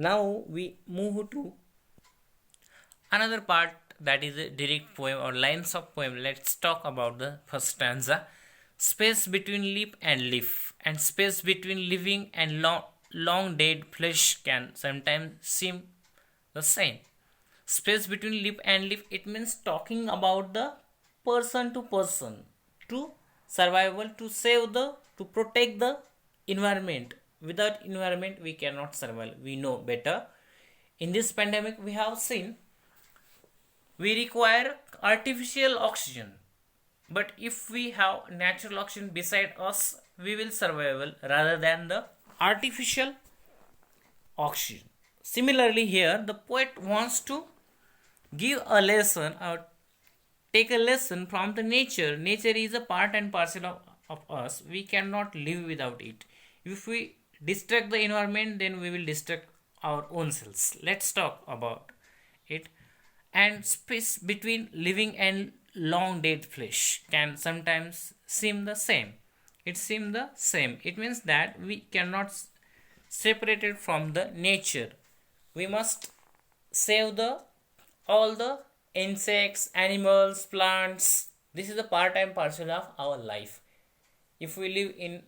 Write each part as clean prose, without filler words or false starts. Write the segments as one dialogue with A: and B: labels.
A: Now we move to another part, that is a direct poem or lines of poem. Let's talk about the first stanza. Space between lip and leaf, and space between living and long dead flesh can sometimes seem the same. Space between lip and leaf, it means talking about the person to person, to survival, to save the, to protect the environment. Without environment we cannot survive, we know better. In this pandemic we have seen we require artificial oxygen, but if we have natural oxygen beside us, we will survive rather than the artificial oxygen. Similarly, here the poet wants to give a lesson or take a lesson from the nature. Nature is a part and parcel of us. We cannot live without it. If we destruct the environment, then we will destruct our own selves. Let's talk about it. And space between living and long dead flesh can sometimes seem the same. It seems the same. It means that we cannot separate it from the nature. We must save the all the insects, animals, plants. This is a part and parcel of our life. If we live in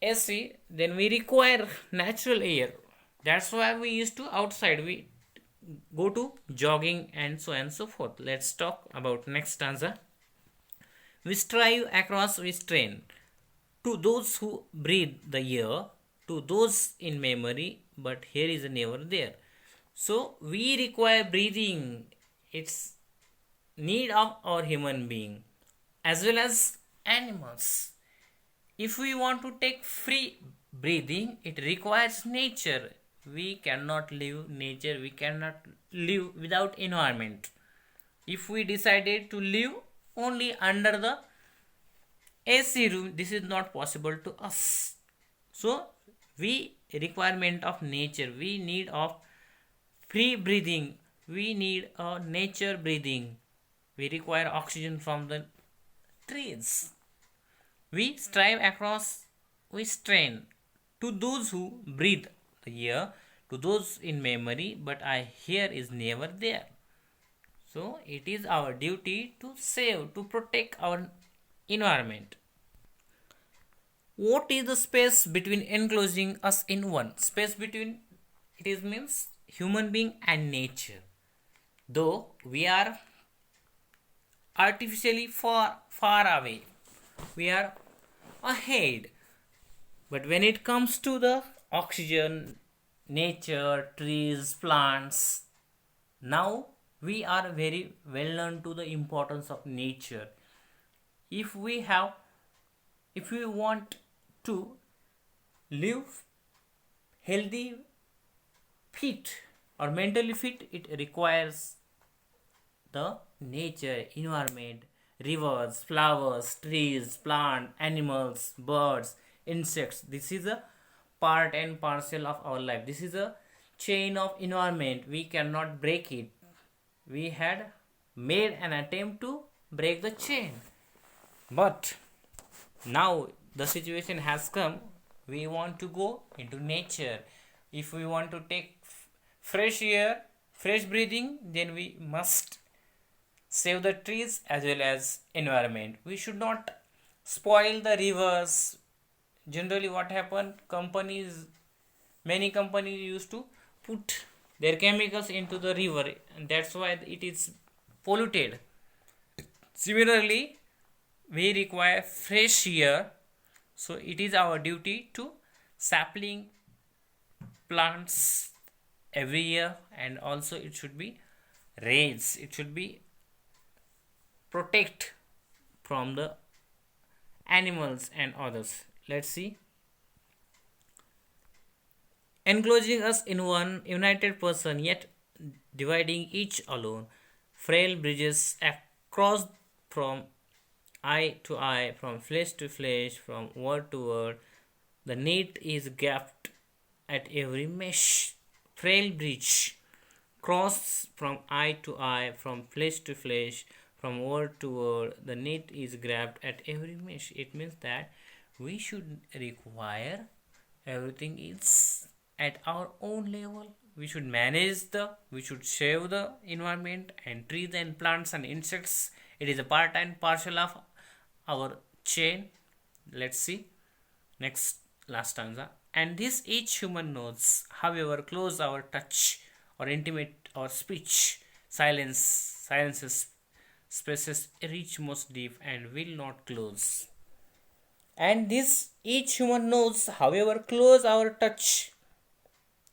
A: AC, then we require natural air. That's why we used to outside. We go to jogging and so on and so forth. Let's talk about next stanza. We strive across, we strain. To those who breathe the air, to those in memory, but here is never there. So we require breathing. It's need of our human being as well as animals. If we want to take free breathing, it requires nature. We cannot live nature, we cannot live without environment. If we decided to live only under the AC room, this is not possible to us. So we requirement of nature, we need of free breathing, we need a nature breathing. We require oxygen from the trees. We strive across, we strain. To those who breathe the air, to those in memory, but I here is never there. So it is our duty to save, to protect our environment. What is the space between enclosing us in one? Space between, it is means human being and nature. Though we are artificially far away, we are ahead, but when it comes to the oxygen, nature, trees, plants, now we are very well known to the importance of nature. If we want to live healthy, fit or mentally fit, it requires the nature, environment, rivers, flowers, trees, plant, animals, birds, insects. This is a part and parcel of our life. This is a chain of environment. We cannot break it. We had made an attempt to break the chain, but now the situation has come. We want to go into nature. If we want to take fresh air, fresh breathing, then we must save the trees as well as environment. We should not spoil the rivers. Generally what happened, many companies used to put their chemicals into the river, and that's why it is polluted. Similarly, we require fresh air, so it is our duty to sapling plants every year, and also it should be raised, it should be protect from the animals and others. Let's see. Enclosing us in one united person, yet dividing each alone. Frail bridges across from eye to eye, from flesh to flesh, from word to word. The net is gapped at every mesh. Frail bridge cross from eye to eye, from flesh to flesh, from word to word. The net is grabbed at every mesh. It means that we should require everything is at our own level. We should save the environment and trees and plants and insects. It is a part and parcel of our chain. Let's see next last stanza. And this each human knows, however close our touch or intimate our speech, silences spaces reach most deep and will not close. And this each human knows, however close our touch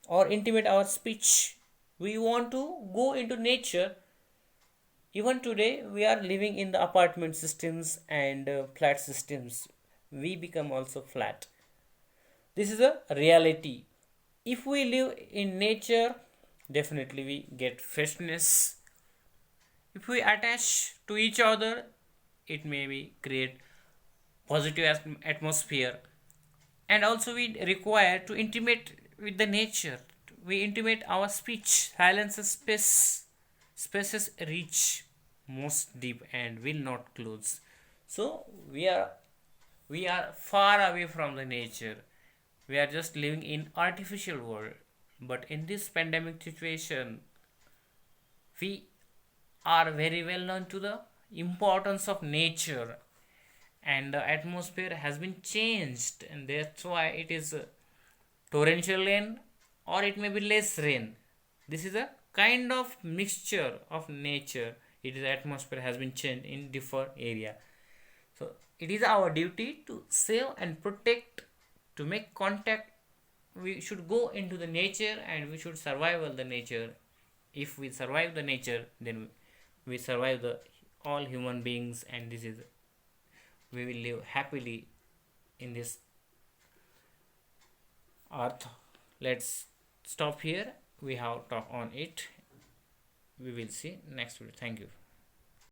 A: or intimate our speech. We want to go into nature. Even today, we are living in the apartment systems and flat systems. We become also flat. This is a reality. If we live in nature, definitely we get freshness. If we attach to each other, it may be create positive atmosphere. And also we require to intimate with the nature. We intimate our speech, silences spaces reach most deep and will not close. So we are far away from the nature. We are just living in artificial world. But in this pandemic situation, we are very well known to the importance of nature, and the atmosphere has been changed, and that's why it is torrential rain or it may be less rain. This is a kind of mixture of nature. It is atmosphere has been changed in different area. So it is our duty to save and protect, to make contact. We should go into the nature and we should survive the nature. If we survive the nature, then we survive the all human beings, and this is we will live happily in this earth. Let's stop here. We have talked on it. We will see next video. Thank you.